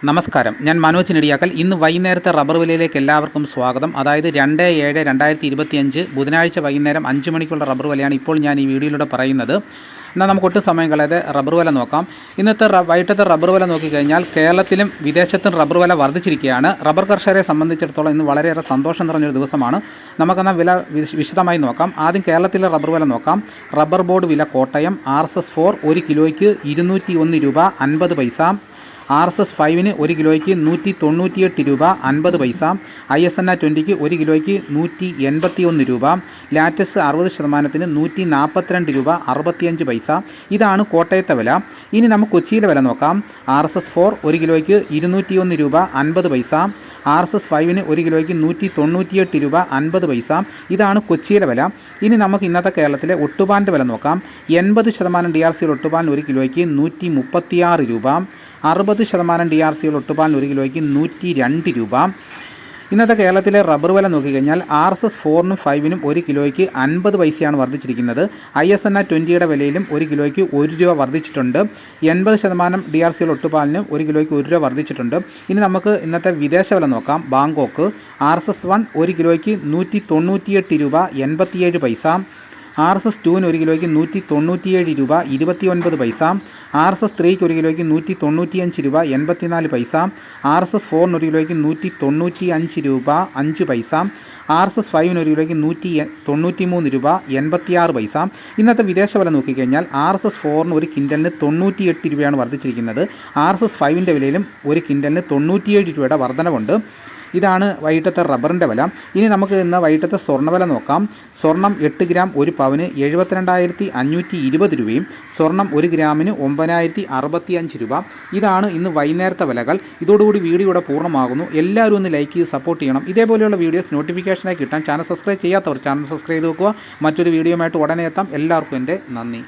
നമസ്കാരം, ഞാൻ മനോജ് നെടിയാക്കൽ. ഇന്ന് വൈകുന്നേരത്തെ റബ്ബർ വിലയിലേക്ക് എല്ലാവർക്കും സ്വാഗതം. അതായത് 2/7/2025 ബുധനാഴ്ച വൈകുന്നേരം 5 മണിക്കുള്ള റബ്ബർ വിലയാണ് ഇപ്പോൾ ഞാൻ ഈ വീഡിയോയിലൂടെ പറയുന്നത്. എന്നാൽ നമുക്ക് ഒട്ടും സമയം കളയാതെ റബ്ബർ വില നോക്കാം. ഇന്നത്തെ വൈകിട്ടത്തെ റബ്ബർ വില നോക്കിക്കഴിഞ്ഞാൽ കേരളത്തിലും വിദേശത്തും റബ്ബർ വില വർദ്ധിച്ചിരിക്കുകയാണ്. റബ്ബർ കർഷകരെ സംബന്ധിച്ചിടത്തോളം ഇന്ന് വളരെയേറെ സന്തോഷം നിറഞ്ഞൊരു ദിവസമാണ്. നമുക്കെന്നാൽ വില വിശദമായി നോക്കാം. ആദ്യം കേരളത്തിലെ റബ്ബർ വില നോക്കാം. റബ്ബർ ബോർഡ് വില കോട്ടയം RSS-4 1 കിലോയ്ക്ക് 201 രൂപ 50 പൈസ. RSS-5 1 കിലോയ്ക്ക് 198 രൂപ 50 പൈസ. ISNA 20 1 കിലോയ്ക്ക് 181 രൂപ. ലാറ്റസ് 60% 142 രൂപ 65 പൈസ. ഇതാണ് കോട്ടയത്തെ വില. ഇനി നമുക്ക് കൊച്ചിയിലെ വില നോക്കാം. RSS-4 1 കിലോയ്ക്ക് 201 രൂപ 50 പൈസ. RSS-5 1 കിലോയ്ക്ക് 198 രൂപ 50 പൈസ. ഇതാണ് കൊച്ചിയിലെ വില. ഇനി നമുക്ക് ഇന്നത്തെ കേരളത്തിലെ ഒട്ടുപാലിൻ്റെ വില നോക്കാം. 80% DRC ഒട്ടുപാലിന് 1 കിലോയ്ക്ക് 136 രൂപ. 60% DRC ഒട്ടുപാലിന് 1 കിലോയ്ക്ക് 102 രൂപ. ഇന്നത്തെ കേരളത്തിലെ റബ്ബർ വില നോക്കിക്കഴിഞ്ഞാൽ RSS-4 5 1 കിലോയ്ക്ക് 50 പൈസയാണ് വർദ്ധിച്ചിരിക്കുന്നത്. ISNA 20 വിലയിലും 1 കിലോയ്ക്ക് 1 രൂപ വർദ്ധിച്ചിട്ടുണ്ട്. 80% DRC ഒട്ടുപാലിന് 1 കിലോയ്ക്ക് 1 രൂപ വർദ്ധിച്ചിട്ടുണ്ട്. ഇനി നമുക്ക് ഇന്നത്തെ വിദേശ വില നോക്കാം. ബാങ്കോക്ക് RSS-1 1 കിലോയ്ക്ക് 198 രൂപ 87 പൈസ. RSS-2 1 കിലോയ്ക്ക് 197 രൂപ 29 പൈസ. RSS-3 1 കിലോയ്ക്ക് 195 രൂപ 84 പൈസ. RSS-4 1 കിലോയ്ക്ക് 195 രൂപ 5 പൈസ. RSS-5 1 കിലോയ്ക്ക് 193 രൂപ 86 പൈസ. ഇന്നത്തെ വിദേശ വില നോക്കിക്കഴിഞ്ഞാൽ RSS-4 1 കിൻഡലിന് 98 രൂപയാണ് വർദ്ധിച്ചിരിക്കുന്നത്. RSS-5 വിലയിലും 1 കിൻഡലിന് 97 രൂപയുടെ വർധനവുണ്ട്. ഇതാണ് വൈകിട്ടത്തെ റബ്ബറിൻ്റെ വില. ഇനി നമുക്ക് ഇന്ന് വൈകിട്ടത്തെ സ്വർണ്ണവില നോക്കാം. സ്വർണം 8 ഗ്രാം 1 പവന് 72,520 രൂപയും സ്വർണം 1 ഗ്രാമിന് 9,065 രൂപ. ഇതാണ് ഇന്ന് വൈകുന്നേരത്തെ വിലകൾ. ഇതോടുകൂടി വീഡിയോ ഇവിടെ പൂർണ്ണമാകുന്നു. എല്ലാവരും ഒന്ന് ലൈക്ക് ചെയ്ത് സപ്പോർട്ട് ചെയ്യണം. ഇതേപോലെയുള്ള വീഡിയോസ് നോട്ടിഫിക്കേഷനായി കിട്ടാൻ ചാനൽ സബ്സ്ക്രൈബ് ചെയ്യാത്തവർ ചാനൽ സബ്സ്ക്രൈബ് ചെയ്ത് വെക്കുക. മറ്റൊരു വീഡിയോയുമായിട്ട് ഉടനെ എത്താം. എല്ലാവർക്കും എൻ്റെ നന്ദി.